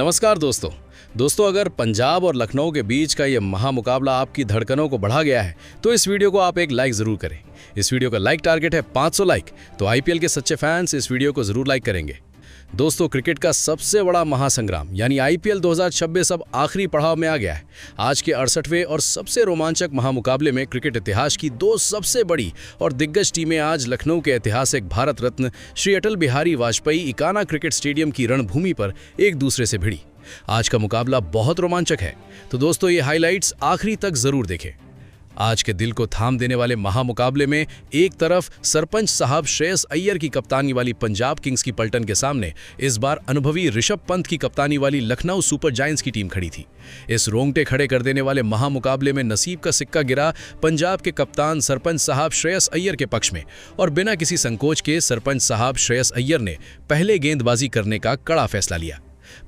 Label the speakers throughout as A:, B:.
A: नमस्कार दोस्तों अगर पंजाब और लखनऊ के बीच का ये महामुकाबला आपकी धड़कनों को बढ़ा गया है तो इस वीडियो को आप एक लाइक जरूर करें। इस वीडियो का लाइक टारगेट है 500 लाइक, तो आईपीएल के सच्चे फैंस इस वीडियो को जरूर लाइक करेंगे। दोस्तों, क्रिकेट का सबसे बड़ा महासंग्राम यानी आईपीएल 2026 अब आखिरी पड़ाव में आ गया है। आज के 68वें और सबसे रोमांचक महामुकाबले में क्रिकेट इतिहास की दो सबसे बड़ी और दिग्गज टीमें आज लखनऊ के ऐतिहासिक भारत रत्न श्री अटल बिहारी वाजपेयी इकाना क्रिकेट स्टेडियम की रणभूमि पर एक दूसरे से भिड़ी। आज का मुकाबला बहुत रोमांचक है, तो दोस्तों ये हाइलाइट्स आखिरी तक जरूर देखें। आज के दिल को थाम देने वाले महामुकाबले में एक तरफ सरपंच साहब श्रेयस अय्यर की कप्तानी वाली पंजाब किंग्स की पलटन के सामने इस बार अनुभवी ऋषभ पंत की कप्तानी वाली लखनऊ सुपर जायंट्स की टीम खड़ी थी। इस रोंगटे खड़े कर देने वाले महामुकाबले में नसीब का सिक्का गिरा पंजाब के कप्तान सरपंच साहब श्रेयस अय्यर के पक्ष में, और बिना किसी संकोच के सरपंच साहब श्रेयस अय्यर ने पहले गेंदबाजी करने का कड़ा फैसला लिया।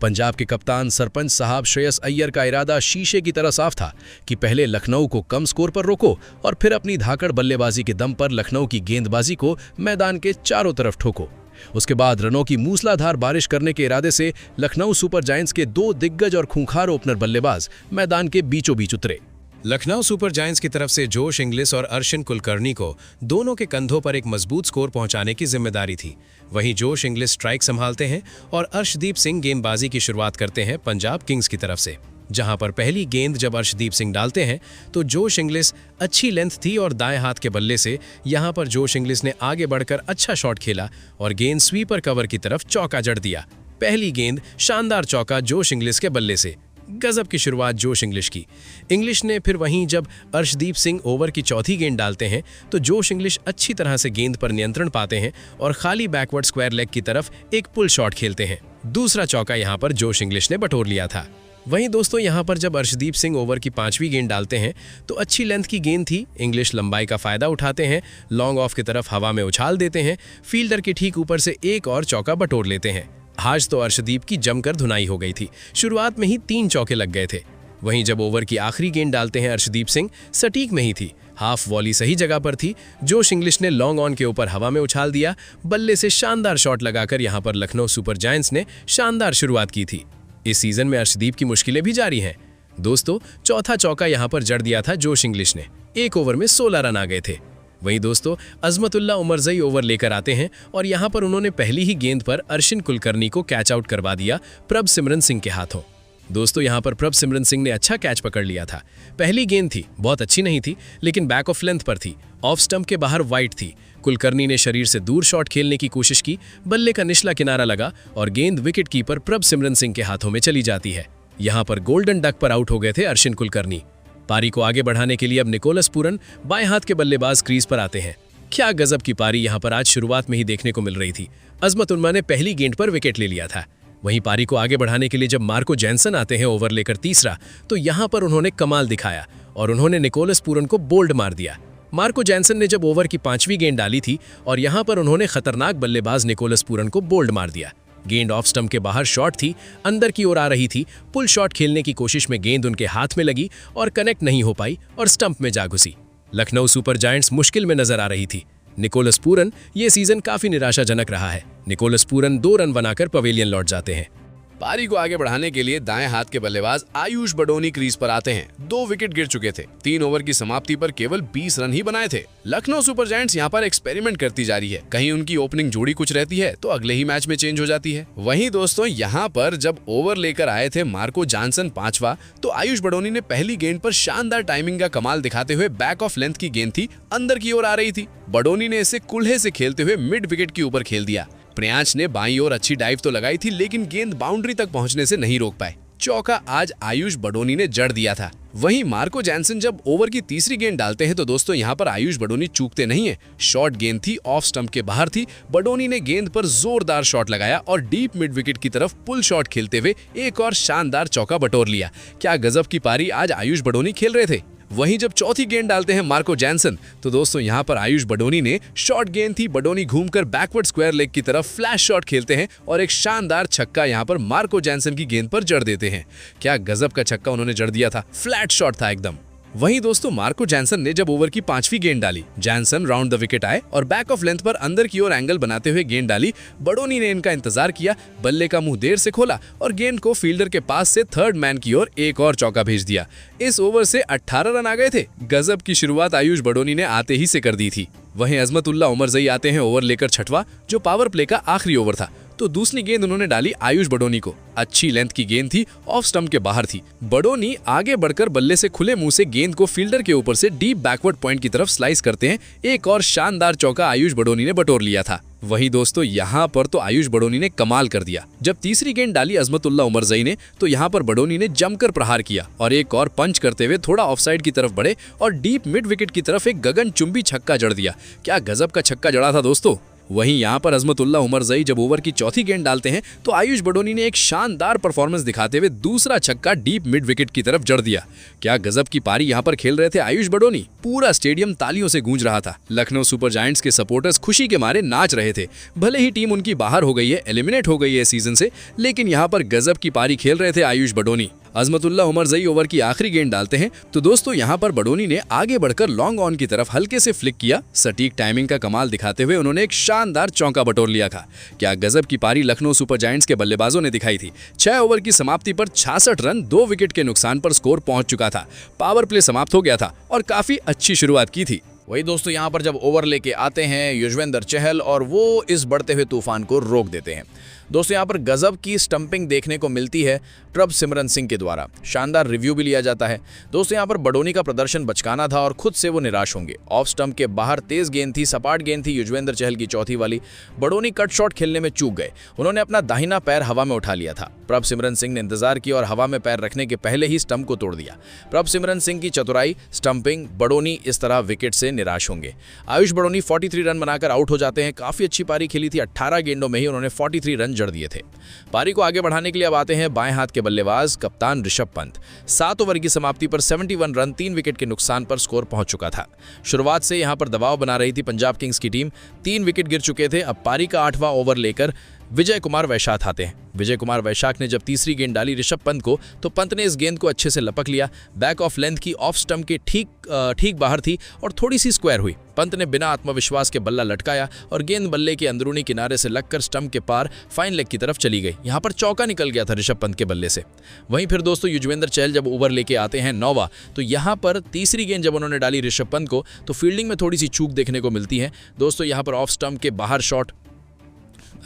A: पंजाब के कप्तान सरपंच साहब श्रेयस अय्यर का इरादा शीशे की तरह साफ था कि पहले लखनऊ को कम स्कोर पर रोको और फिर अपनी धाकड़ बल्लेबाजी के दम पर लखनऊ की गेंदबाजी को मैदान के चारों तरफ ठोको। उसके बाद रनों की मूसलाधार बारिश करने के इरादे से लखनऊ सुपर जायंट्स के दो दिग्गज और खूंखार ओपनर बल्लेबाज मैदान के बीचों बीच उतरे।
B: लखनऊ सुपर जायंट्स की तरफ से जोश इंग्लिश और अर्शिन कुलकर्णी को दोनों के कंधों पर एक मजबूत स्कोर पहुंचाने की जिम्मेदारी थी। वहीं जोश इंग्लिश स्ट्राइक संभालते हैं और अर्शदीप सिंह गेंदबाजी की शुरुआत करते हैं पंजाब किंग्स की तरफ से। जहां पर पहली गेंद जब अर्शदीप सिंह डालते हैं तो जोश इंग्लिश अच्छी लेंथ थी और दाएं हाथ के बल्ले से यहां पर जोश इंग्लिश ने आगे बढ़कर अच्छा शॉट खेला और गेंद स्वीपर कवर की तरफ चौका जड़ दिया। पहली गेंद शानदार चौका जोश इंग्लिश के बल्ले से। गजब की शुरुआत जोश इंग्लिश की। इंग्लिश ने फिर वहीं जब अर्शदीप सिंह ओवर की चौथी गेंद डालते हैं तो जोश इंग्लिश अच्छी तरह से गेंद पर नियंत्रण पाते हैं और खाली बैकवर्ड स्क्वायर लेग की तरफ एक पुल शॉट खेलते हैं। दूसरा चौका यहां पर जोश इंग्लिश ने बटोर लिया था। वहीं दोस्तों यहां पर जब अर्शदीप सिंह ओवर की पांचवी गेंद डालते हैं तो अच्छी लेंथ की गेंद थी। इंग्लिश लंबाई का फायदा उठाते हैं, लॉन्ग ऑफ की तरफ हवा में उछाल देते हैं, फील्डर के ठीक ऊपर से एक और चौका बटोर लेते हैं। आज तो अर्शदीप की जमकर धुनाई हो गई थी, शुरुआत में ही 3 चौके लग गए थे। वहीं जब ओवर की आखिरी गेंद डालते हैं अर्शदीप सिंह सटीक में ही थी, हाफ वॉली सही जगह पर थी। जोश इंग्लिश ने लॉन्ग ऑन के ऊपर हवा में उछाल दिया, बल्ले से शानदार शॉट लगाकर यहां पर लखनऊ सुपर जायंट्स ने शानदार शुरुआत की थी। इस सीजन में अर्शदीप की मुश्किलें भी जारी हैं। दोस्तों चौथा चौका यहां पर जड़ दिया था जोश इंग्लिश ने। एक ओवर में 16 रन आ गए थे। वहीं दोस्तों अजमतुल्ला उमरजई ओवर लेकर आते हैं और यहां पर उन्होंने पहली ही गेंद पर अर्शिन कुलकर्णी को कैच आउट करवा दिया प्रभ सिमरन सिंह के हाथों। दोस्तों यहां पर प्रभ सिमरन सिंह ने अच्छा कैच पकड़ लिया था। पहली गेंद थी, बहुत अच्छी नहीं थी लेकिन बैक ऑफ लेंथ पर थी, ऑफ स्टंप के बाहर वाइड थी। कुलकर्णी ने शरीर से दूर शॉट खेलने की कोशिश की, बल्ले का निचला किनारा लगा और गेंद विकेट कीपर प्रभ सिमरन सिंह के हाथों में चली जाती है। यहां पर गोल्डन डक पर आउट हो गए थे अर्शिन कुलकर्णी। पारी को आगे बढ़ाने के लिए अब निकोलस पूरन बाएं हाथ के बल्लेबाज क्रीज पर आते हैं। क्या गजब की पारी यहां पर आज शुरुआत में ही देखने को मिल रही थी। अजमतुल्ला ने पहली गेंद पर विकेट ले लिया था। वहीं पारी को आगे बढ़ाने के लिए जब मार्को जैनसन आते हैं ओवर लेकर तीसरा, तो यहां पर उन्होंने कमाल दिखाया और उन्होंने निकोलस पूरन को बोल्ड मार दिया। मार्को जैनसन ने जब ओवर की 5वीं गेंद डाली थी और यहां पर उन्होंने खतरनाक बल्लेबाज निकोलस पूरन को बोल्ड मार दिया। गेंद ऑफ स्टंप के बाहर शॉट थी, अंदर की ओर आ रही थी। पुल शॉट खेलने की कोशिश में गेंद उनके हाथ में लगी और कनेक्ट नहीं हो पाई और स्टंप में जा घुसी। लखनऊ सुपर जायंट्स मुश्किल में नजर आ रही थी। निकोलस पूरन ये सीजन काफी निराशाजनक रहा है। निकोलस पूरन 2 रन बनाकर पवेलियन लौट जाते हैं।
A: पारी को आगे बढ़ाने के लिए दाएं हाथ के बल्लेबाज आयुष बडोनी क्रीज पर आते हैं। 2 विकेट गिर चुके थे, 3 ओवर की समाप्ति पर केवल 20 रन ही बनाए थे। लखनऊ सुपर जायंट्स यहां पर एक्सपेरिमेंट करती जा रही है। कहीं उनकी ओपनिंग जोड़ी कुछ रहती है तो अगले ही मैच में चेंज हो जाती है। वहीं दोस्तों यहां पर जब ओवर लेकर आए थे मार्को जॉनसन 5वां, तो आयुष बडोनी ने पहली गेंद पर शानदार टाइमिंग का कमाल दिखाते हुए बैक ऑफ लेंथ की गेंद थी, अंदर की ओर आ रही थी। बडोनी ने इसे कुल्हे से खेलते हुए मिड विकेट के ऊपर खेल दिया। प्रियांश ने बाईं ओर अच्छी डाइव तो लगाई थी लेकिन गेंद बाउंड्री तक पहुंचने से नहीं रोक पाए। चौका आज आयुष बडोनी ने जड़ दिया था। वहीं मार्को जैनसन जब ओवर की तीसरी गेंद डालते हैं तो दोस्तों यहां पर आयुष बडोनी चूकते नहीं है। शॉर्ट गेंद थी, ऑफ स्टंप के बाहर थी। बडोनी ने गेंद पर जोरदार शॉट लगाया और डीप मिड विकेट की तरफ पुल शॉट खेलते हुए एक और शानदार चौका बटोर लिया। क्या गजब की पारी आज आयुष बडोनी खेल रहे थे। वहीं जब चौथी गेंद डालते हैं मार्को जैनसन तो दोस्तों यहां पर आयुष बडोनी ने शॉर्ट गेंद थी, बडोनी घूमकर बैकवर्ड स्क्वायर लेग की तरफ फ्लैश शॉट खेलते हैं और एक शानदार छक्का यहां पर मार्को जैनसन की गेंद पर जड़ देते हैं। क्या गजब का छक्का उन्होंने जड़ दिया था, फ्लैट शॉट था एकदम।
B: वहीं दोस्तों मार्को जैनसन ने जब ओवर की 5वीं गेंद डाली, जैनसन राउंड द विकेट आए और बैक ऑफ लेंथ पर अंदर की ओर एंगल बनाते हुए गेंद डाली। बडोनी ने इनका इंतजार किया, बल्ले का मुंह देर से खोला और गेंद को फील्डर के पास से थर्ड मैन की ओर एक और चौका भेज दिया। इस ओवर से 18 रन आ गए थे। गजब की शुरुआत आयुष बडोनी ने आते ही से कर दी थी। वहीं अजमतुल्ला उमरजई आते हैं ओवर लेकर छठवां, जो पावर प्ले का आखिरी ओवर था। तो दूसरी गेंद उन्होंने डाली आयुष बडोनी को। अच्छी लेंथ की गेंद थी, ऑफ स्टंप के बाहर थी। बडोनी आगे बढ़कर बल्ले से खुले मुंह से गेंद को फील्डर के ऊपर से डीप बैकवर्ड पॉइंट की तरफ स्लाइस करते हैं। एक और शानदार चौका आयुष बडोनी ने बटोर लिया था। वहीं दोस्तों यहाँ पर तो आयुष बडोनी ने कमाल कर दिया। जब तीसरी गेंद डाली अजमतुल्ला उमरजई ने, तो यहाँ पर बडोनी ने जमकर प्रहार किया और एक और पंच करते हुए थोड़ा ऑफसाइड की तरफ बढ़े और डीप मिड विकेट की तरफ एक गगनचुंबी छक्का जड़ दिया। क्या गजब का छक्का जड़ा था दोस्तों। वहीं यहाँ पर अजमतुल्ला उमरजई जब ओवर की चौथी गेंद डालते हैं तो आयुष बडोनी ने एक शानदार परफॉर्मेंस दिखाते हुए दूसरा छक्का डीप मिड विकेट की तरफ जड़ दिया। क्या गजब की पारी यहाँ पर खेल रहे थे आयुष बडोनी। पूरा स्टेडियम तालियों से गूंज रहा था। लखनऊ सुपर जायंट्स के सपोर्टर्स खुशी के मारे नाच रहे थे। भले ही टीम उनकी बाहर हो गई है, एलिमिनेट हो गई है सीजन से, लेकिन यहाँ पर गजब की पारी खेल रहे थे आयुष बडोनी। अजमतुल्ला उमरजई ओवर की आखिरी गेंद डालते हैं तो दोस्तों यहाँ पर बडोनी ने आगे बढ़कर लॉन्ग ऑन की तरफ हल्के से फ्लिक किया। सटीक टाइमिंग का कमाल दिखाते हुए उन्होंने एक शानदार चौका बटोर लिया था। क्या गजब की पारी लखनऊ सुपर जायंट्स के बल्लेबाजों ने दिखाई थी। 6 ओवर की समाप्ति पर 66 रन 2 विकेट के नुकसान पर स्कोर पहुंच चुका था। पावर प्ले समाप्त हो गया था और काफी अच्छी शुरुआत की थी।
A: वही दोस्तों यहाँ पर जब ओवर लेके आते हैं युजवेंद्र चहल और वो इस बढ़ते हुए तूफान को रोक देते हैं। दोस्तों यहाँ पर गजब की स्टंपिंग देखने को मिलती है प्रभसिमरन सिंह के द्वारा। शानदार रिव्यू भी लिया जाता है। दोस्तों यहाँ पर बडोनी का प्रदर्शन बचकाना था और खुद से वो निराश होंगे। ऑफ स्टंप के बाहर तेज गेंद थी, सपाट गेंद थी युजवेंद्र चहल की चौथी वाली। बडोनी कट शॉट खेलने में चूक गए। उन्होंने अपना दाहिना पैर हवा में उठा लिया था। प्रभसिमरन सिंह ने इंतजार किया और हवा में पैर रखने के पहले ही स्टंप को तोड़ दिया। प्रभसिमरन सिंह की चतुराई, स्टंपिंग, बडोनी इस तरह विकेट से निराश होंगे। आयुष बडोनी 43 रन बनाकर आउट हो जाते हैं। काफी अच्छी पारी खेली थी। 18 गेंदों में ही उन्होंने 43 रन जड़ दिए थे। पारी को आगे बढ़ाने के लिए अब आते हैं बाएं हाथ के बल्लेबाज कप्तान ऋषभ पंत। 7 ओवर की समाप्ति पर 71 रन 3 विकेट के नुकसान पर स्कोर पहुंच चुका था। शुरुआत से यहां पर दबाव बना रही थी पंजाब किंग्स की टीम। 3 विकेट गिर चुके थे। अब पारी का 8वां ओवर लेकर विजय कुमार वैशाख आते हैं। विजय कुमार वैशाख ने जब तीसरी गेंद डाली ऋषभ पंत को, तो पंत ने इस गेंद को अच्छे से लपक लिया। बैक ऑफ लेंथ की ऑफ स्टंप के ठीक बाहर थी और थोड़ी सी स्क्वायर हुई। पंत ने बिना आत्मविश्वास के बल्ला लटकाया और गेंद बल्ले के अंदरूनी किनारे से लगकर स्टंप के पार फाइन लेग की तरफ चली गई। यहाँ पर चौका निकल गया था ऋषभ पंत के बल्ले से। वहीं फिर दोस्तों युजवेंद्र चहल जब ओवर लेके आते हैं 9वां, तो यहाँ पर तीसरी गेंद जब उन्होंने डाली ऋषभ पंत को, तो फील्डिंग में थोड़ी सी चूक देखने को मिलती है। दोस्तों यहाँ पर ऑफ स्टंप के बाहर शॉट,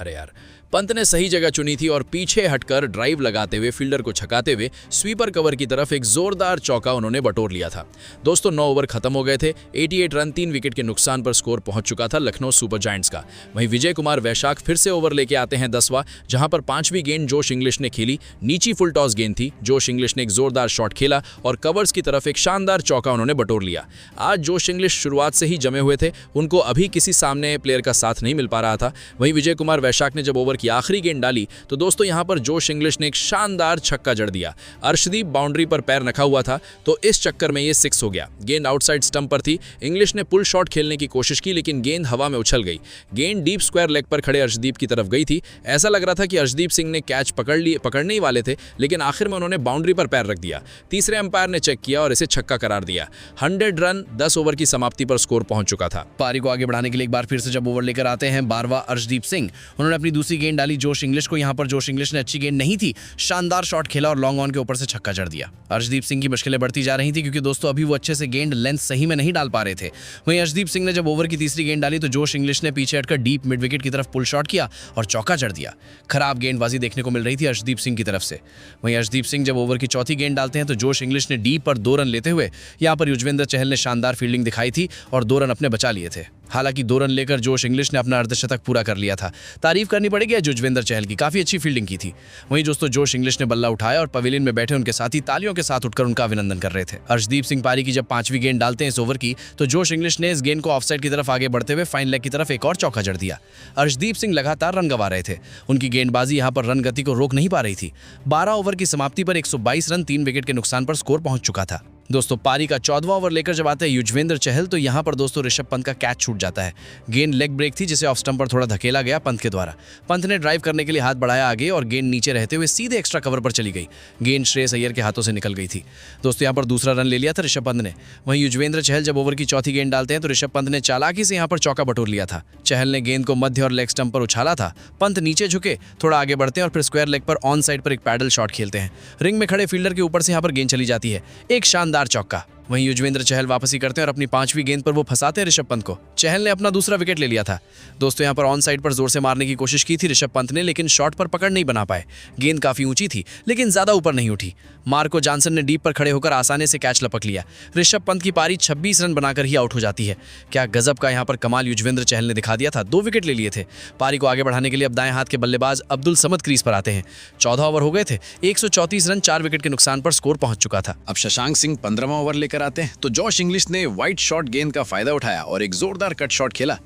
A: अरे यार, पंत ने सही जगह चुनी थी और पीछे हटकर ड्राइव लगाते हुए फील्डर को छकाते हुए स्वीपर कवर की तरफ एक जोरदार चौका उन्होंने बटोर लिया था। दोस्तों 9 ओवर खत्म हो गए थे। 88 रन 3 विकेट के नुकसान पर स्कोर पहुंच चुका था लखनऊ सुपर जायंट्स का। वहीं विजय कुमार वैशाख फिर से ओवर लेके आते हैं 10वां, जहां पर 5वीं गेंद जोश इंग्लिश ने खेली। नीची फुल टॉस गेंद थी। जोश इंग्लिश ने एक जोरदार शॉट खेला और कवर्स की तरफ एक शानदार चौका उन्होंने बटोर लिया। आज जोश इंग्लिश शुरुआत से ही जमे हुए थे। उनको अभी किसी सामने प्लेयर का साथ नहीं मिल पा रहा था। वहीं विजय कुमार वैशाख ने जब ओवर की आखिरी गेंद डाली, तो दोस्तों यहां पर जोश इंग्लिश ने एक शानदार छक्का जड़ दिया। अर्शदीप बाउंड्री पर पैर रखा हुआ था, तो इस चक्कर में ये 6 हो गया। गेंद आउटसाइड स्टंप पर थी। इंग्लिश ने पुल शॉट खेलने की कोशिश की, लेकिन गेंद हवा में उछल गई। गेंद डीप स्क्वायर लेग पर खड़े अर्शदीप की तरफ गई थी। ऐसा लग रहा था कि अर्शदीप सिंह ने कैच पकड़ने ही वाले थे, लेकिन आखिर में उन्होंने बाउंड्री पर पैर रख दिया। तीसरे अंपायर ने चेक किया और इसे छक्का करार दिया। 100 रन 10 ओवर की समाप्ति पर स्कोर पहुंच चुका था।
C: पारी को आगे बढ़ाने के लिए एक बार फिर से जब ओवर लेकर आते हैं 12वां अर्शदीप सिंह, उन्होंने अपनी दूसरी गेंद डाली जोश इंग्लिश को। यहाँ पर जोश इंग्लिश ने अच्छी गेंद नहीं थी, शानदार शॉट खेला और लॉन्ग ऑन के ऊपर से छक्का जड़ दिया। अर्शदीप सिंह की मुश्किलें बढ़ती जा रही थी, क्योंकि दोस्तों अभी वो अच्छे से गेंद लेंथ सही में नहीं डाल पा रहे थे। वहीं अर्शदीप सिंह ने जब ओवर की तीसरी गेंद डाली, तो जोश इंग्लिश ने पीछे हटकर डीप मिड विकेट की तरफ पुल शॉट किया और चौका जड़ दिया। खराब गेंदबाजी देखने को मिल रही थी अर्शदीप सिंह की तरफ से। वहीं अर्शदीप सिंह जब ओवर की चौथी गेंद डालते हैं, तो जोश इंग्लिश ने डीप पर 2 रन लेते हुए यहाँ पर युजवेंद्र चहल ने शानदार फील्डिंग दिखाई थी और 2 रन अपने बचा लिए थे। हालांकि 2 रन लेकर जोश इंग्लिश ने अपना अर्धशतक पूरा कर लिया था। तारीफ करनी पड़ेगी युजवेंद्र चहल की, काफी अच्छी फील्डिंग की थी। वहीं दोस्तों जोश इंग्लिश ने बल्ला उठाया और पवेलियन में बैठे उनके साथी तालियों के साथ उठकर उनका अभिनंदन कर रहे थे। अर्शदीप सिंह पारी की जब 5वीं गेंद डालते हैं इस ओवर की, तो जोश इंग्लिश ने इस गेंद को ऑफसाइड की तरफ आगे बढ़ते हुए फाइन लेग की तरफ एक और चौका जड़ दिया। अर्शदीप सिंह लगातार रन गंवा रहे थे। उनकी गेंदबाजी यहाँ पर रन गति को रोक नहीं पा रही थी। 12 ओवर की समाप्ति पर 122 रन 3 विकेट के नुकसान पर स्कोर पहुंच चुका था। दोस्तों पारी का 14वां ओवर लेकर जब आते हैं युजवेंद्र चहल तो यहाँ पर दोस्तों ऋषभ पंत का कैच छूट जाता है। गेंद लेग ब्रेक थी जिसे ऑफ स्टंप पर थोड़ा धकेला गया पंत के द्वारा। पंत ने ड्राइव करने के लिए हाथ बढ़ाया आगे और गेंद नीचे रहते हुए सीधे एक्स्ट्रा कवर पर चली गई। गेंद श्रेयस अय्यर के हाथों से निकल गई थी। दोस्तों यहाँ पर दूसरा रन ले लिया था ऋषभ पंत ने। वहीं युजवेंद्र चहल जब ओवर की चौथी गेंद डालते हैं तो ऋषभ पंत ने चालाकी से यहाँ पर चौका बटोर लिया था। चहल ने गेंद को मध्य और लेग स्टंप पर उछाला था। पंत नीचे झुके, थोड़ा आगे बढ़ते हैं और फिर स्क्वायर लेग पर ऑन साइड पर एक पैडल शॉट खेलते हैं। रिंग में खड़े फील्डर के ऊपर से यहाँ पर गेंद चली जाती है। एक शानदार चौका। वहीं युजवेंद्र चहल वापसी करते हैं और अपनी 5वीं गेंद पर वो फंसाते हैं ऋषभ पंत को। चहल ने अपना दूसरा विकेट ले लिया था। दोस्तों यहाँ पर ऑन साइड पर जोर से मारने की कोशिश की थी ऋषभ पंत ने, लेकिन शॉट पर पकड़ नहीं बना पाए। गेंद काफी ऊंची थी लेकिन ज्यादा ऊपर नहीं उठी। मार्को जॉनसन ने डीप पर खड़े होकर आसानी से कैच लपक लिया। ऋषभ पंत की पारी 26 रन बनाकर ही आउट हो जाती है। क्या गजब का यहाँ पर कमाल युजवेंद्र चहल ने दिखा दिया था। 2 विकेट ले लिए थे। पारी को आगे बढ़ाने के लिए अब दाएं हाथ के बल्लेबाज अब्दुल समद क्रीज पर आते हैं। 14 ओवर हो गए थे। 134 रन 4 विकेट के नुकसान पर स्कोर पहुंच चुका था।
D: अब शशांक सिंह 15वां ओवर लेकर आते हैं तो जॉश इंग्लिश ने वाइड शॉट गेंद का फायदा उठाया और एक जोरदार कट शॉट खेला।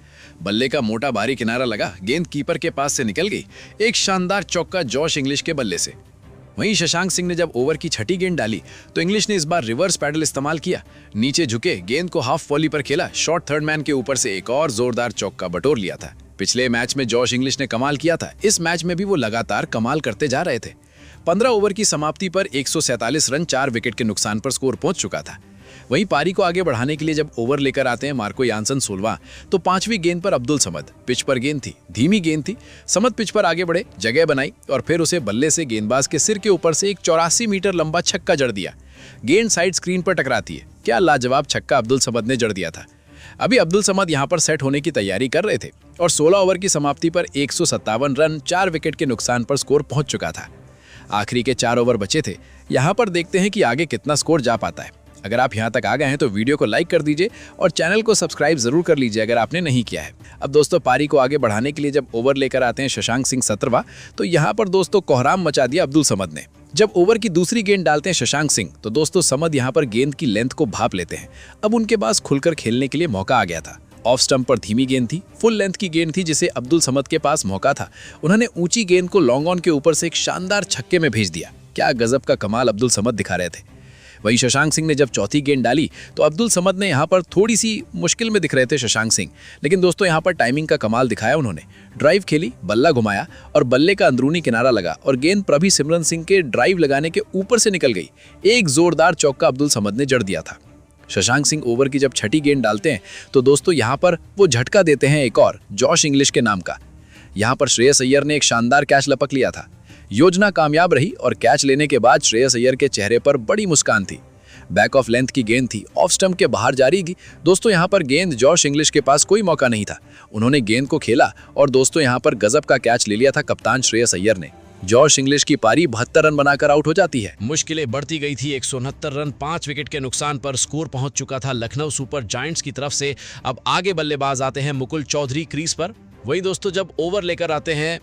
D: बल्ले का मोटा भारी किनारा लगा, गेंद कीपर के पास से निकल गई। एक शानदार चौका जॉश इंग्लिश के बल्ले से। वहीं शशांक सिंह ने जब ओवर की 6ठी गेंद डाली तो इंग्लिश ने इस बार रिवर्स पैडल इस्तेमाल किया। नीचे झुके गेंद को हाफ वॉली पर खेला। शॉर्ट थर्ड मैन के ऊपर से एक और जोरदार चौका बटोर लिया था। पिछले मैच में जॉश इंग्लिश ने कमाल किया था। इस मैच में भी वो लगातार कमाल करते जा रहे थे। 15 ओवर की समाप्ति पर 147 रन 4 विकेट के नुकसान पर स्कोर पहुंच चुका था। वहीं पारी को आगे बढ़ाने के लिए जब ओवर लेकर आते हैं मार्को यानसन 16वां तो 5वीं गेंद पर अब्दुल समद। पिच पर गेंद थी, धीमी गेंद थी। समद पिच पर आगे बढ़े, जगह बनाई और फिर उसे बल्ले से गेंदबाज के सिर के ऊपर से एक 84 मीटर लंबा छक्का जड़ दिया। गेंद साइड स्क्रीन पर टकराती है। क्या लाजवाब छक्का अब्दुल समद ने जड़ दिया था। अभी अब्दुल समद यहां पर सेट होने की तैयारी कर रहे थे और 16 ओवर की समाप्ति पर 157 रन 4 विकेट के नुकसान पर स्कोर पहुंच चुका था। आखिरी के 4 ओवर बचे थे। यहां पर देखते हैं कि आगे कितना स्कोर जा पाता है। अगर आप यहां तक आ गए हैं तो वीडियो को लाइक कर दीजिए और चैनल को सब्सक्राइब जरूर कर लीजिए अगर आपने नहीं किया है। अब दोस्तों पारी को आगे बढ़ाने के लिए जब ओवर लेकर आते हैं शशांक सिंह 17वां तो यहां पर दोस्तों कोहराम मचा दिया अब्दुल समद ने। जब ओवर की दूसरी गेंद डालते हैं शशांक सिंह तो दोस्तों समद यहां पर गेंद की लेंथ को भाप लेते हैं। अब उनके पास खुलकर खेलने के लिए मौका आ गया था। ऑफ स्टंप पर धीमी गेंद थी, फुल लेंथ की गेंद थी जिसे अब्दुल समद के पास मौका था। उन्होंने ऊंची गेंद को लॉन्ग ऑन के ऊपर से एक शानदार छक्के में भेज दिया। क्या गजब का कमाल अब्दुल समद दिखा रहे थे। वहीं शशांक सिंह ने जब चौथी गेंद डाली तो अब्दुल समद ने यहाँ पर थोड़ी सी मुश्किल में दिख रहे थे शशांक सिंह, लेकिन दोस्तों यहाँ पर टाइमिंग का कमाल दिखाया उन्होंने। ड्राइव खेली, बल्ला घुमाया और बल्ले का अंदरूनी किनारा लगा और गेंद प्रभी सिमरन सिंह के ड्राइव लगाने के ऊपर से निकल गई। एक जोरदार चौका अब्दुल समद ने जड़ दिया था। शशांक सिंह ओवर की जब 6ठी गेंद डालते हैं तो दोस्तों यहाँ पर वो झटका देते हैं एक और जॉश इंग्लिश के नाम का। यहाँ पर श्रेयस अय्यर ने एक शानदार कैच लपक लिया था। योजना कामयाब रही और कैच लेने के बाद श्रेयस अय्यर के चेहरे पर बड़ी मुस्कान थी। बैक ऑफ लेंथ की गेंद थी, ऑफ स्टंप के बाहर जारी की। दोस्तों यहाँ पर गेंद जॉश इंग्लिश के पास कोई मौका नहीं था। उन्होंने गेंद को खेला और दोस्तों यहाँ पर गजब का कैच ले लिया था कप्तान श्रेयस अय्यर ने। जॉश इंग्लिश की पारी 72 रन बनाकर आउट हो जाती है।
A: मुश्किलें बढ़ती गई थी। 169 रन 5 विकेट के नुकसान पर स्कोर पहुंच चुका था लखनऊ सुपर जायंट्स की तरफ से। अब आगे बल्लेबाज आते हैं मुकुल चौधरी क्रीज पर। वही दोस्तों जब ओवर लेकर आते हैं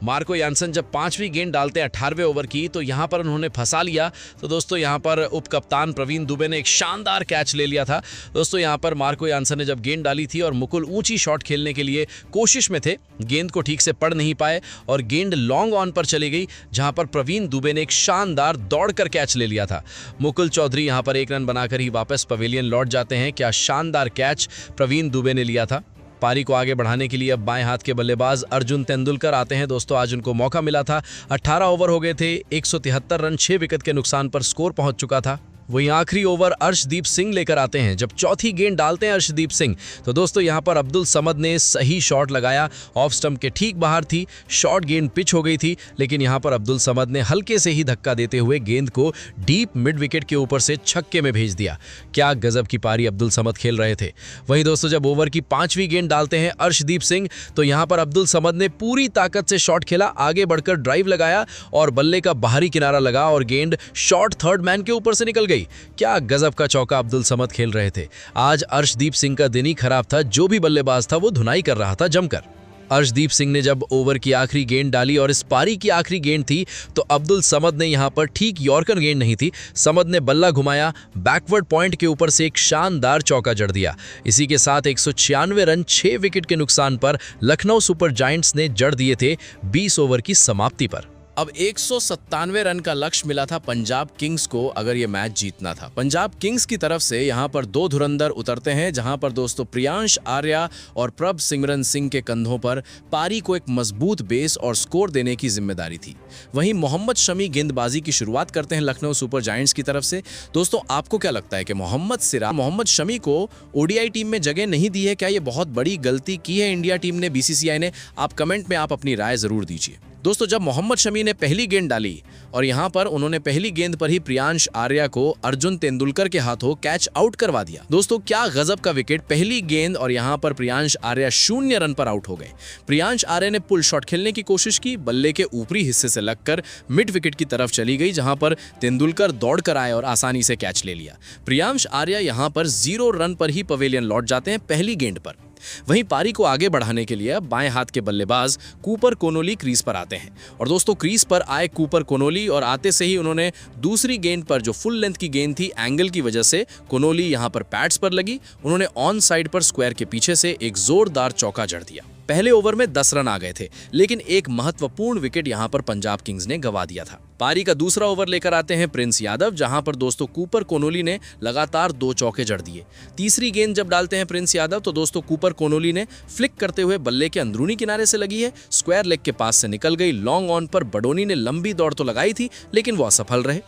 A: मार्को यानसन जब 5वीं गेंद डालते हैं 18वें ओवर की तो यहां पर उन्होंने फंसा लिया। तो दोस्तों यहां पर उप कप्तान प्रवीण दुबे ने एक शानदार कैच ले लिया था। दोस्तों यहां पर मार्को यानसन ने जब गेंद डाली थी और मुकुल ऊंची शॉट खेलने के लिए कोशिश में थे, गेंद को ठीक से पढ़ नहीं पाए और गेंद लॉन्ग ऑन पर चली गई, जहां पर प्रवीण दुबे ने एक शानदार दौड़कर कैच ले लिया था। मुकुल चौधरी यहां पर 1 रन बनाकर ही वापस पवेलियन लौट जाते हैं। क्या शानदार कैच प्रवीण दुबे ने लिया था। पारी को आगे बढ़ाने के लिए अब बाएं हाथ के बल्लेबाज अर्जुन तेंदुलकर आते हैं। दोस्तों आज उनको मौका मिला था। 18 ओवर हो गए थे। 173 रन 6 विकेट के नुकसान पर स्कोर पहुंच चुका था। वहीं आखिरी ओवर अर्शदीप सिंह लेकर आते हैं। जब चौथी गेंद डालते हैं अर्शदीप सिंह तो दोस्तों यहां पर अब्दुल समद ने सही शॉट लगाया। ऑफ स्टंप के ठीक बाहर थी, शॉर्ट गेंद पिच हो गई थी, लेकिन यहां पर अब्दुल समद ने हल्के से ही धक्का देते हुए गेंद को डीप मिड विकेट के ऊपर से छक्के में भेज दिया। क्या गजब की पारी अब्दुल समद खेल रहे थे। वहीं दोस्तों जब ओवर की 5वीं गेंद डालते हैं अर्शदीप सिंह तो यहां पर अब्दुल समद ने पूरी ताकत से शॉट खेला, आगे बढ़कर ड्राइव लगाया और बल्ले का बाहरी किनारा लगा और गेंद शॉर्ट थर्ड मैन के ऊपर से निकल गई। क्या गजब का चौका अब्दुल समद खेल रहे थे। आज अर्शदीप सिंह का दिन ही खराब था। जो भी बल्लेबाज था वो धुनाई कर रहा था जमकर। अर्शदीप सिंह ने जब ओवर की आखिरी गेंद डाली और इस पारी की आखिरी गेंद थी तो अब्दुल समद ने यहां पर ठीक यॉर्कर गेंद नहीं थी, समद ने बल्ला घुमाया, बैकवर्ड पॉइंट के ऊपर से एक शानदार चौका जड़ दिया। इसी के साथ 196 रन 6 विकेट के नुकसान पर लखनऊ सुपर जायंट्स ने जड़ दिए थे 20 ओवर की समाप्ति पर।
C: अब 197 रन का लक्ष्य मिला था पंजाब किंग्स को अगर ये मैच जीतना था। पंजाब किंग्स की तरफ से यहाँ पर 2 धुरंधर उतरते हैं, जहां पर दोस्तों प्रियांश आर्या और प्रभ सिमरन सिंह के कंधों पर पारी को एक मजबूत बेस और स्कोर देने की जिम्मेदारी थी। वहीं मोहम्मद शमी गेंदबाजी की शुरुआत करते हैं लखनऊ सुपर जायंट्स की तरफ से। दोस्तों आपको क्या लगता है कि मोहम्मद शमी को ओडीआई टीम में जगह नहीं दी है? क्या ये बहुत बड़ी गलती की है इंडिया टीम ने, बीसीसीआई ने? आप कमेंट में आप अपनी राय जरूर दीजिए। दोस्तों जब मोहम्मद शमी ने पहली गेंद डाली और यहां पर उन्होंने पहली गेंद पर ही प्रियांश आर्या को अर्जुन तेंदुलकर के हाथों कैच आउट करवा दिया। दोस्तों क्या गजब का विकेट, पहली गेंद और यहां पर प्रियांश आर्या 0 रन पर आउट हो गए। प्रियांश आर्या ने पुल शॉट खेलने की कोशिश की, बल्ले के ऊपरी हिस्से से लगकर मिड विकेट की तरफ चली गई, जहां पर तेंदुलकर दौड़ कर आए और आसानी से कैच ले लिया। प्रियांश आर्या यहां पर 0 रन पर ही पवेलियन लौट जाते हैं पहली गेंद पर। वहीं पारी को आगे बढ़ाने के लिए बाएं हाथ के बल्लेबाज कूपर कोनोली क्रीज पर आते हैं और दोस्तों क्रीज पर आए कूपर कोनोली और आते से ही उन्होंने दूसरी गेंद पर जो फुल लेंथ की गेंद थी, एंगल की वजह से कोनोली यहां पर पैड्स पर लगी, उन्होंने ऑन साइड पर स्क्वायर के पीछे से एक जोरदार चौका जड़ दिया। पहले ओवर में 10 रन आ गए थे, लेकिन एक महत्वपूर्ण विकेट यहां पर पंजाब किंग्स ने गंवा दिया था। पारी का दूसरा ओवर लेकर आते हैं प्रिंस यादव, जहां पर दोस्तों कूपर कोनोली ने लगातार 2 चौके जड़ दिए। तीसरी गेंद जब डालते हैं प्रिंस यादव तो दोस्तों कूपर कोनोली ने फ्लिक करते हुए बल्ले के अंदरूनी किनारे से लगी है, स्क्वायर लेग के पास से निकल गई। लॉन्ग ऑन पर बडोनी ने लंबी दौड़ तो लगाई थी, लेकिन वो असफल रहे।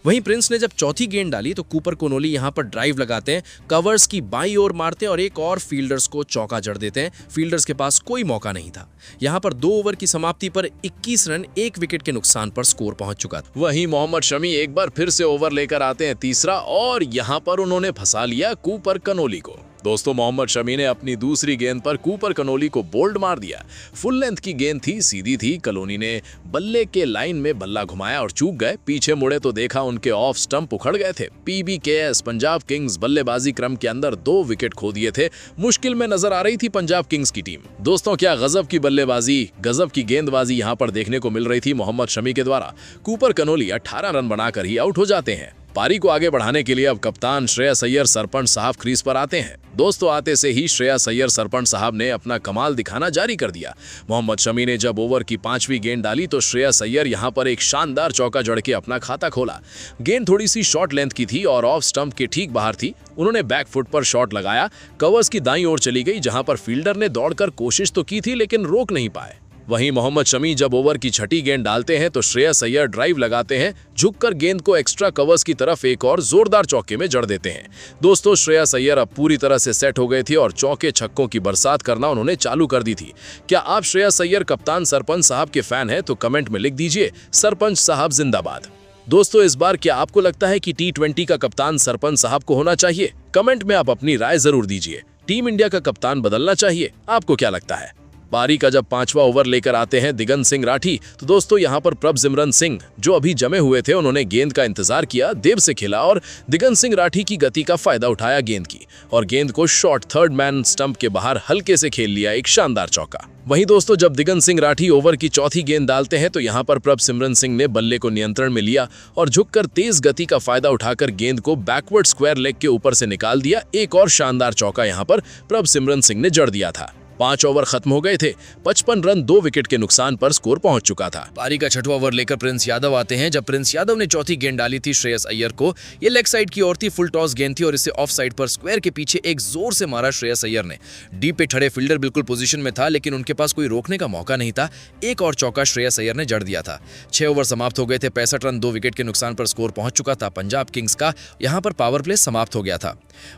C: वहीं प्रिंस ने जब चौथी गेंद डाली तो कूपर कोनोली यहां पर ड्राइव लगाते हैं, कवर्स की बाईं ओर मारते हैं और एक और फील्डर्स को चौका जड़ देते हैं। फील्डर्स के पास कोई मौका नहीं था। यहां पर 2 ओवर की समाप्ति पर 21 रन 1 विकेट के नुकसान पर स्कोर पहुंच चुका था।
D: वहीं मोहम्मद शमी एक बार फिर से ओवर लेकर आते हैं तीसरा और यहां पर उन्होंने फंसा लिया कूपर कनोली को। दोस्तों मोहम्मद शमी ने अपनी दूसरी गेंद पर कूपर कनोली को बोल्ड मार दिया। फुल लेंथ की गेंद थी, सीधी थी, कनोली ने बल्ले के लाइन में बल्ला घुमाया और चूक गए। पीछे मुड़े तो देखा उनके ऑफ स्टंप उखड़ गए थे। पीबीकेएस पंजाब किंग्स बल्लेबाजी क्रम के अंदर 2 विकेट खो दिए थे। मुश्किल में नजर आ रही थी पंजाब किंग्स की टीम। दोस्तों क्या गजब की बल्लेबाजी, गजब की गेंदबाजी यहां पर देखने को मिल रही थी मोहम्मद शमी के द्वारा। कूपर कनोली 18 रन बनाकर ही आउट हो जाते हैं। पारी को आगे बढ़ाने के लिए अब कप्तान श्रेयस अय्यर सरपंच साहब क्रीज पर आते हैं। दोस्तों आते से ही श्रेयस अय्यर सरपंच साहब ने अपना कमाल दिखाना जारी कर दिया। मोहम्मद शमी ने जब ओवर की 5वीं गेंद डाली तो श्रेयस अय्यर यहां पर एक शानदार चौका जड़ के अपना खाता खोला। गेंद थोड़ी सी शॉर्ट लेंथ की थी और ऑफ स्टंप के ठीक बाहर थी। उन्होंने बैक फुट पर शॉट लगाया, कवर्स की दाईं ओर चली गई, जहां पर फील्डर ने दौड़कर कोशिश तो की थी लेकिन रोक नहीं पाए। वहीं मोहम्मद शमी जब ओवर की 6ठी गेंद डालते हैं तो श्रेयस अय्यर ड्राइव लगाते हैं, झुककर गेंद को एक्स्ट्रा कवर्स की तरफ एक और जोरदार चौके में जड़ देते हैं। दोस्तों श्रेयस अय्यर अब पूरी तरह से सेट हो गए थे और चौके छक्कों की बरसात करना उन्होंने चालू कर दी थी। क्या आप श्रेयस अय्यर कप्तान सरपंच साहब के फैन हैं? तो कमेंट में लिख दीजिए सरपंच साहब जिंदाबाद। दोस्तों इस बार क्या आपको लगता है कि T20 का कप्तान सरपंच साहब को होना चाहिए? कमेंट में आप अपनी राय जरूर दीजिए। टीम इंडिया का कप्तान बदलना चाहिए? आपको क्या लगता है? पारी का जब 5वां ओवर लेकर आते हैं दिगंत सिंह राठी तो दोस्तों यहां पर प्रभ सिमरन सिंह जो अभी जमे हुए थे, उन्होंने गेंद का इंतजार किया, देर से खेला और दिगंत सिंह राठी की गति का फायदा उठाया गेंद की और गेंद को शॉर्ट थर्ड मैन स्टंप के बाहर हल्के से खेल लिया, एक शानदार चौका। वहीं दोस्तों जब दिगंत सिंह राठी ओवर की 4थी गेंद डालते हैं तो यहां पर प्रभ सिमरन सिंह ने बल्ले को नियंत्रण में लिया और झुककर तेज गति का फायदा उठाकर गेंद को बैकवर्ड स्क्वायर लेग के ऊपर से निकाल दिया। एक और शानदार चौका यहां पर प्रभ सिमरन सिंह ने जड़ दिया था। 5 ओवर खत्म हो गए थे, 55 रन 2 विकेट के नुकसान पर स्कोर पहुंच चुका था।
C: पारी का 6वां ओवर लेकर प्रिंस यादव आते हैं। जब प्रिंस यादव ने 4थी गेंद डाली थी श्रेयस अय्यर को, ये लेग साइड की ओर थी, फुल टॉस गेंद थी और इसे ऑफ साइड पर स्क्वायर के पीछे एक जोर से मारा श्रेयस अय्यर ने। डीप पे खड़े फील्डर बिल्कुल पोजीशन में था, लेकिन उनके पास कोई रोकने का मौका नहीं था। एक और चौका श्रेयस अय्यर ने जड़ दिया था। 6 ओवर समाप्त हो गए थे, 65 रन 2 विकेट के नुकसान पर स्कोर पहुंच चुका था पंजाब किंग्स का। यहां पर पावर प्ले समाप्त हो गया था।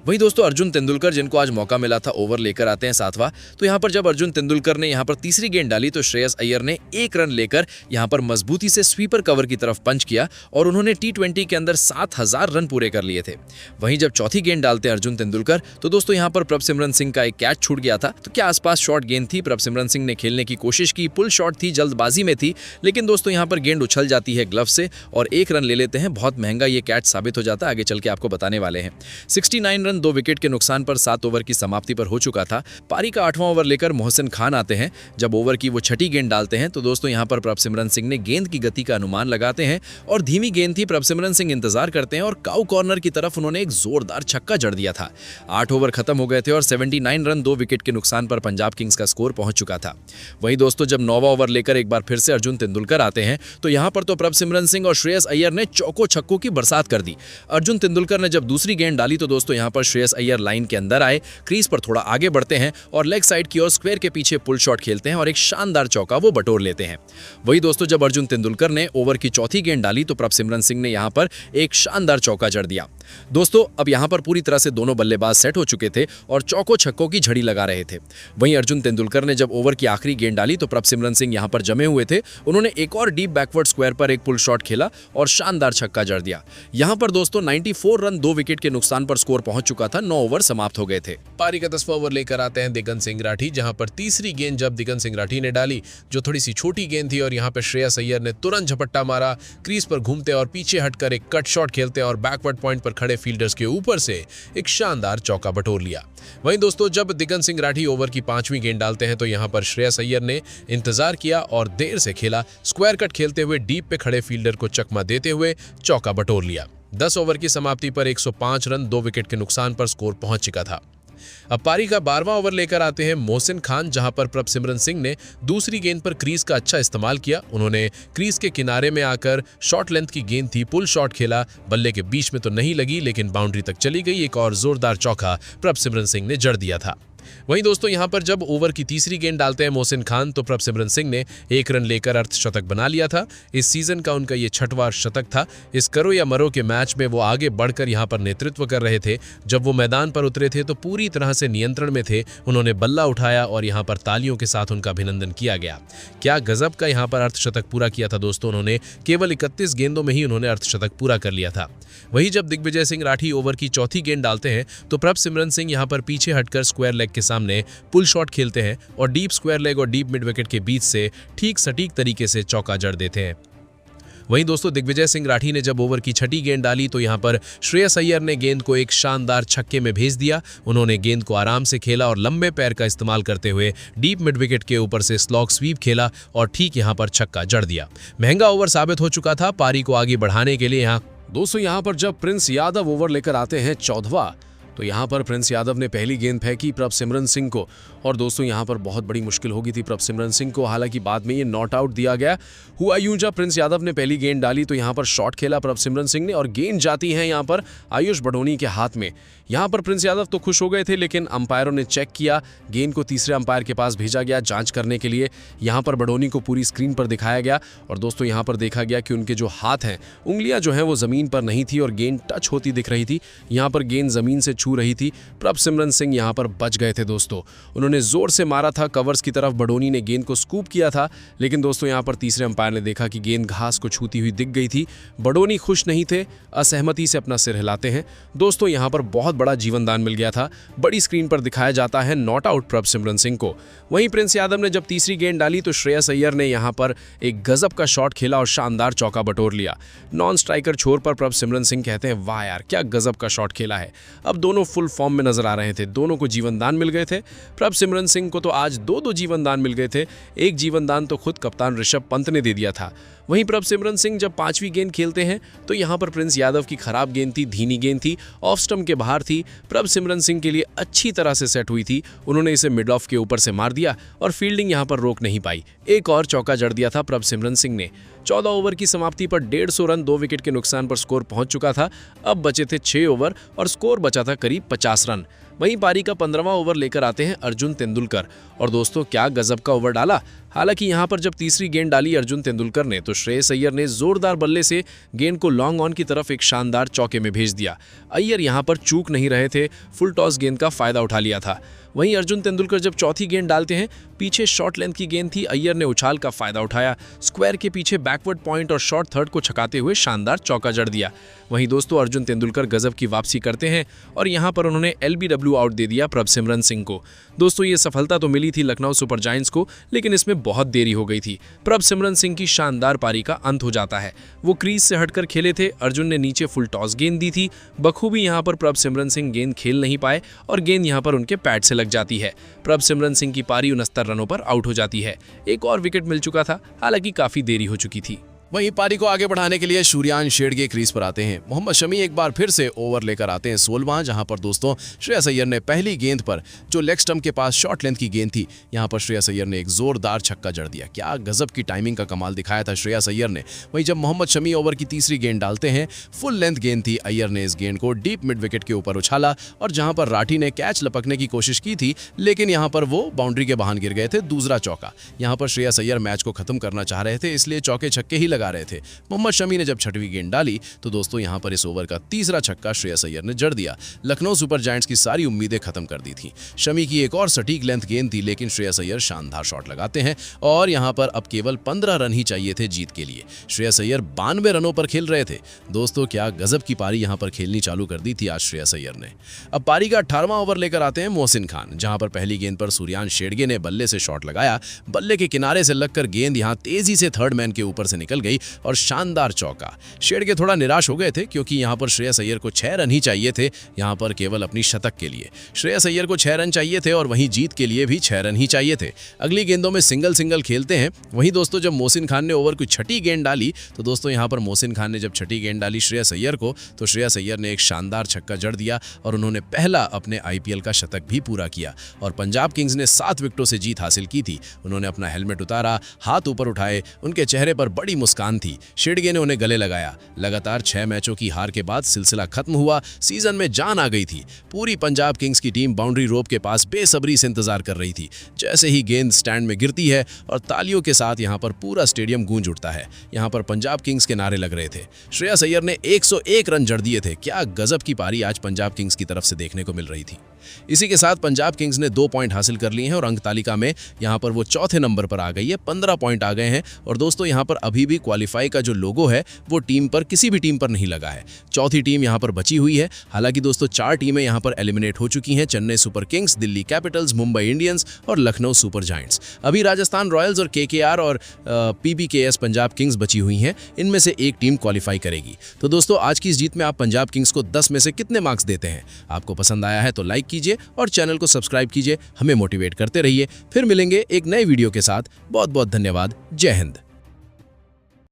C: वहीं दोस्तों अर्जुन तेंदुलकर, जिनको आज मौका मिला था, ओवर लेकर आते हैं 7वां। तो यहां पर जब अर्जुन तेंदुलकर ने यहां पर तीसरी गेंद डाली तो श्रेयस अय्यर ने 1 रन लेकर यहां पर मजबूती से स्वीपर कवर की तरफ पंच किया और उन्होंने T20 के अंदर 7000 रन पूरे कर लिए थे। वहीं जब चौथी गेंद डालते हैं अर्जुन तेंदुलकर तो दोस्तों यहां पर प्रभ सिमरन सिंह का एक कैच छूट गया था। तो क्या आसपास शॉर्ट गेंद थी, प्रभ सिमरन सिंह ने खेलने की कोशिश की, पुल शॉट थी, जल्दबाजी में थी, लेकिन दोस्तों यहां पर गेंद उछल जाती है ग्लव से और 1 रन ले लेते हैं। बहुत महंगा ये कैच साबित हो जाता है, आगे चल के आपको बताने वाले हैं। 69 रन 2 विकेट के नुकसान पर 7 ओवर की समाप्ति पर हो चुका था। पारी का 8वां ओवर ओवर लेकर मोहसिन खान आते हैं। जब ओवर की वो छठी गेंद डालते हैं तो दोस्तों यहाँ पर प्रभसिमरन सिंह ने गेंद की गति का अनुमान लगाते हैं और धीमी गेंद थी। प्रभसिमरन सिंह इंतजार करते हैं और काउ कॉर्नर की तरफ उन्होंने एक जोरदार छक्का जड़ दिया था। 8 ओवर खत्म हो गए थे और 79 रन 2 विकेट के नुकसान पर पंजाब किंग्स का स्कोर पहुंच चुका था। वहीं दोस्तों जब 9वां ओवर लेकर एक बार फिर से अर्जुन तेंदुलकर आते हैं तो यहाँ पर तो प्रभसिमरन सिंह और श्रेयस अय्यर ने चौको छक्कों की बरसात कर दी। अर्जुन तेंदुलकर ने जब दूसरी गेंद डाली तो दोस्तों यहाँ पर श्रेयस अय्यर लाइन के अंदर आए, क्रीज पर थोड़ा आगे बढ़ते हैं और लेग साइड की ओर स्क्वायर के पीछे पुल शॉट खेलते हैं और एक शानदार चौका वो बटोर लेते हैं। वही दोस्तों जब अर्जुन तेंदुलकर ने ओवर की चौथी गेंद डाली तो प्रभसिमरन सिंह ने यहाँ पर एक शानदार चौका जड़ दिया। दोस्तों अब यहाँ पर पूरी तरह से दोनों बल्लेबाज सेट हो चुके थे और चौको छक्कों की झड़ी लगा रहे थे। वहीं अर्जुन तेंदुलकर ने जब ओवर की आखिरी गेंद डाली तो प्रभसिमरन सिंह यहाँ पर जमे हुए थे। उन्होंने एक और डीप बैकवर्ड स्क्वायर पर एक पुल शॉट खेला और शानदार छक्का जड़ दिया। यहाँ पर दोस्तों 94 रन 2 विकेट के नुकसान पर स्कोर पहुंच चुका था। 9 ओवर समाप्त हो गए थे।
B: पारी का 10वां ओवर लेकर आते हैं दिगंत सिंह राठी, जहां पर तीसरी गेंद जब दिगंत सिंह राठी ने डाली जो थोड़ी सी छोटी गेंद थी और यहां पर श्रेयस अय्यर ने तुरंत झपट्टा मारा, क्रीज पर घूमते और पीछे हटकर एक कट शॉट खेलते और बैकवर्ड पॉइंट पर खड़े फील्डर्स के ऊपर से एक शानदार चौका बटोर लिया। वहीं दोस्तों जब दिगंत सिंह राठी ओवर की 5वीं गेंद डालते हैं तो यहां पर श्रेयस अय्यर ने इंतजार किया और देर से खेला, स्क्वायर कट खेलते हुए डीप पे खड़े फील्डर को चकमा देते हुए चौका बटोर लिया। 10 ओवर की समाप्ति पर 105 रन 2 विकेट के नुकसान पर स्कोर पहुंच चुका था। अब पारी का 12वां ओवर लेकर आते हैं मोहसिन खान, जहां पर प्रभसिमरन सिंह ने दूसरी गेंद पर क्रीज का अच्छा इस्तेमाल किया। उन्होंने क्रीज के किनारे में आकर शॉर्ट लेंथ की गेंद थी, पुल शॉट खेला, बल्ले के बीच में तो नहीं लगी लेकिन बाउंड्री तक चली गई। एक और जोरदार चौका प्रभसिमरन सिंह ने जड़ दिया था। वहीं दोस्तों यहां पर जब ओवर की तीसरी गेंद डालते हैं मोहसिन खान तो प्रभसिमरन सिंह ने 1 रन लेकर अर्धशतक बना लिया था। इस सीजन का उनका ये 6वां शतक था। इस करो या मरो के मैच में वो आगे बढ़कर यहां पर नेतृत्व कर रहे थे। जब वो मैदान पर उतरे थे तो पूरी तरह से नियंत्रण में थे। उन्होंने बल्ला उठाया और यहां पर तालियों के साथ उनका अभिनंदन किया गया। क्या गजब का यहां पर अर्धशतक पूरा किया था दोस्तों। उन्होंने केवल 31 गेंदों में ही उन्होंने अर्धशतक पूरा कर लिया था। वहीं जब दिग्विजय सिंह राठी ओवर की चौथी गेंद डालते हैं तो प्रभसिमरन सिंह यहां पर पीछे हटकर स्क्वायर लेग के सामने पुल शॉट खेलते हैं और डीप स्क्वायर लेग और डीप मिड विकेट के बीच से ठीक सटीक तरीके से चौका जड़ देते हैं। वहीं दोस्तों दिग्विजय सिंह राठी ने जब ओवर की छठी गेंद डाली तो यहां पर श्रेयस अय्यर ने गेंद को एक शानदार छक्के में भेज दिया। उन्होंने गेंद को आराम से खेला और लंबे पैर का इस्तेमाल करते हुए डीप मिड विकेट के ऊपर से स्लॉग स्वीप खेला और ठीक यहां पर छक्का जड़ दिया। महंगा ओवर साबित हो चुका था पारी को आगे बढ़ाने के लिए।
A: दोस्तों यहाँ पर जब प्रिंस यादव ओवर लेकर आते हैं 14वां तो यहाँ पर प्रिंस यादव ने पहली गेंद फेंकी प्रभसिमरन सिंह को और दोस्तों यहाँ पर बहुत बड़ी मुश्किल हो गई थी प्रभसिमरन सिंह को। हालांकि बाद में ये नॉट आउट दिया गया। हुआ यूं जब प्रिंस यादव ने पहली गेंद डाली तो यहाँ पर शॉट खेला प्रभसिमरन सिंह ने और गेंद जाती है यहाँ पर आयुष बडोनी के हाथ में। यहाँ पर प्रिंस यादव तो खुश हो गए थे लेकिन अंपायरों ने चेक किया, गेंद को तीसरे अंपायर के पास भेजा गया जांच करने के लिए। यहाँ पर बडोनी को पूरी स्क्रीन पर दिखाया गया और दोस्तों यहाँ पर देखा गया कि उनके जो हाथ हैं, उंगलियां जो हैं वो ज़मीन पर नहीं थी और गेंद टच होती दिख रही थी। यहाँ पर गेंद ज़मीन से छू रही थी। प्रभसिमरन सिंह यहाँ पर बच गए थे दोस्तों। उन्होंने जोर से मारा था कवर्स की तरफ, बडोनी ने गेंद को स्कूप किया था लेकिन दोस्तों यहाँ पर तीसरे अंपायर ने देखा कि गेंद घास को छूती हुई दिख गई थी। बडोनी खुश नहीं थे, असहमति से अपना सिर हिलाते हैं। दोस्तों यहाँ पर बहुत बड़ा जीवनदान मिल गया था। बड़ी स्क्रीन पर दिखाया जाता है नॉट आउट प्रभसिमरन सिंह को। वहीं प्रिंस यादव ने जब तीसरी गेंद डाली तो श्रेयस अय्यर ने यहाँ पर एक गजब का शॉट खेला और शानदार चौका बटोर लिया। नॉन स्ट्राइकर छोर पर प्रभसिमरन सिंह कहते हैं वाह यार क्या गजब का शॉट खेला है। अब दोनों फुल फॉर्म में नजर आ रहे थे, दोनों को जीवनदान मिल गए थे। प्रभसिमरन सिंह को तो आज 2-2 जीवनदान मिल गए थे। एक जीवनदान तो खुद कप्तान ऋषभ पंत ने दे दिया था। वहीं प्रभसिमरन सिंह जब 5वीं गेंद खेलते हैं तो यहाँ पर प्रिंस यादव की खराब गेंद थी, धीमी गेंद थी, ऑफ स्टंप के बाहर थी। प्रभसिमरन सिंह के लिए अच्छी तरह से सेट हुई थी। उन्होंने इसे मिड ऑफ के ऊपर से मार दिया और फील्डिंग यहाँ पर रोक नहीं पाई। एक और चौका जड़ दिया था प्रभसिमरन सिंह ने। 14 ओवर की समाप्ति पर 150 रन 2 विकेट के नुकसान पर स्कोर पहुंच चुका था। अब बचे थे 6 ओवर और स्कोर बचा था करीब 50 रन। वहीं पारी का 15वां ओवर लेकर आते हैं अर्जुन तेंदुलकर और दोस्तों क्या गजब का ओवर डाला। हालांकि यहां पर जब तीसरी गेंद डाली अर्जुन तेंदुलकर ने तो श्रेयस अय्यर ने जोरदार बल्ले से गेंद को लॉन्ग ऑन की तरफ एक शानदार चौके में भेज दिया। अय्यर यहां पर चूक नहीं रहे थे, फुल टॉस गेंद का फायदा उठा लिया था। वहीं अर्जुन तेंदुलकर जब चौथी गेंद डालते हैं, पीछे शॉर्ट लेंथ की गेंद थी, अय्यर ने उछाल का फायदा उठाया, स्क्वायर के पीछे बैकवर्ड पॉइंट और शॉर्ट थर्ड को छकाते हुए शानदार चौका जड़ दिया। वहीं दोस्तों अर्जुन तेंदुलकर गजब की वापसी करते हैं और यहां पर उन्होंने LBW
B: डब्ल्यू आउट दे दिया प्रभसिमरन सिंह को। दोस्तों ये सफलता तो मिली थी लखनऊ सुपर जायंट्स को, लेकिन इसमें बहुत देरी हो गई थी। प्रभसिमरन सिंह की शानदार पारी का अंत हो जाता है। वो क्रीज से हटकर खेले थे, अर्जुन ने नीचे फुल टॉस गेंद दी थी, बखूबी यहाँ पर प्रभसिमरन सिंह गेंद खेल नहीं पाए और गेंद यहाँ पर उनके पैड से लग जाती है। प्रभसिमरन सिंह की पारी 69 रनों पर आउट हो जाती है। एक और विकेट मिल चुका था, हालांकि काफी देरी हो चुकी थी।
A: वहीं पारी को आगे बढ़ाने के लिए सूर्यान शेड़गे क्रीज पर आते हैं। मोहम्मद शमी एक बार फिर से ओवर लेकर आते हैं 16वां, जहां पर दोस्तों श्रेयस अय्यर ने पहली गेंद पर जो लेग स्टंप के पास शॉर्ट लेंथ की गेंद थी, यहां पर श्रेयस अय्यर ने एक जोरदार छक्का जड़ दिया। क्या गजब की टाइमिंग का कमाल दिखाया था श्रेयस अय्यर ने। वहीं जब मोहम्मद शमी ओवर की तीसरी गेंद डालते हैं, फुल लेंथ गेंद थी, अय्यर ने इस गेंद को डीप मिड विकेट के ऊपर उछाला और जहां पर राठी ने कैच लपकने की कोशिश की थी, लेकिन यहां पर वो बाउंड्री के बाहर गिर गए थे। दूसरा चौका। यहां पर श्रेयस अय्यर मैच को खत्म करना चाह रहे थे, इसलिए चौके छक्के ही लगा रहे थे। मोहम्मद शमी ने जब छठवीं गेंद डाली तो दोस्तों यहां पर इस ओवर का तीसरा छक्का श्रेयस अय्यर ने जड़ दिया। लखनऊ सुपर जायंट्स की सारी उम्मीदें खत्म कर दी थी। शमी की एक और सटीक लेंथ गेंद थी, लेकिन श्रेयस अय्यर शानदार शॉट लगाते हैं और यहां पर अब केवल 15 रन ही चाहिए थे जीत के लिए। श्रेयस अय्यर 92 रनों पर खेल रहे थे। दोस्तों क्या गजब की पारी यहां पर खेलनी चालू कर दी थी आज श्रेयस अय्यर ने। अब पारी का 18वां ओवर लेकर आते हैं मोहसिन खान, जहां पर पहली गेंद पर सूर्यान शेड़गे ने बल्ले से शॉट लगाया। बल्ले के किनारे से लगकर गेंद यहां तेजी से थर्ड मैन के ऊपर से निकल गई और शानदार चौका। शेड़गे थोड़ा निराश हो गए थे क्योंकि यहां पर श्रेयस अय्यर को 6 रन ही चाहिए थे, यहां पर केवल अपनी शतक के लिए। श्रेयस अय्यर को 6 रन चाहिए थे और वहीं जीत के लिए भी 6 रन ही चाहिए थे। अगली गेंदों में सिंगल खेलते हैं। वहीं दोस्तों जब मोहसिन खान ने ओवर की छठी गेंद डाली तो दोस्तों यहां पर मोहसिन खान ने जब छठी गेंद डाली श्रेयस अय्यर को, तो श्रेयस अय्यर ने एक शानदार छक्का जड़ दिया और उन्होंने पहला अपने आईपीएल का शतक भी पूरा किया और पंजाब किंग्स ने 7 विकेटों से जीत हासिल की थी। उन्होंने अपना हेलमेट उतारा, हाथ ऊपर उठाए, उनके चेहरे पर बड़ी मुस्कान थी। शेड़गे ने उन्हें गले लगाया। लगातार 6 मैचों की हार के बाद सिलसिला खत्म हुआ, सीजन में जान आ गई थी। पूरी पंजाब किंग्स की टीम बाउंड्री रोप के पास बेसब्री से इंतजार कर रही थी। जैसे ही गेंद स्टैंड में गिरती है और तालियों के साथ यहां पर पूरा स्टेडियम गूंज उठता है। यहां पर पंजाब किंग्स के नारे लग रहे थे। श्रेयस अय्यर ने 101 रन जड़ दिए थे। क्या गजब की पारी आज पंजाब किंग्स की तरफ से देखने को मिल रही थी। इसी के साथ पंजाब किंग्स ने 2 पॉइंट हासिल कर लिए हैं और अंक तालिका में यहां पर वो चौथे नंबर पर आ गई है। 15 पॉइंट आ गए हैं और दोस्तों यहां पर अभी भी क्वालिफाई का जो लोगो है वो टीम पर किसी भी टीम पर नहीं लगा है। चौथी टीम यहां पर बची हुई है। हालांकि दोस्तों 4 टीमें यहां पर एलिमिनेट हो चुकी हैं। Chennai super Kings, Delhi Capitals, Mumbai Indians और लखनऊ सुपर जायंट्स। अभी राजस्थान रॉयल्स और केकेआर और पीबीकेएस पंजाब किंग्स बची हुई हैं। इनमें से एक टीम क्वालिफाई करेगी। तो दोस्तों आज की इस जीत में आप पंजाब किंग्स को 10 में से कितने मार्क्स देते हैं? आपको पसंद आया है तो लाइक कीजिए और चैनल को सब्सक्राइब कीजिए। हमें मोटिवेट करते रहिए। फिर मिलेंगे एक नए वीडियो के साथ। बहुत बहुत धन्यवाद। जय हिंद।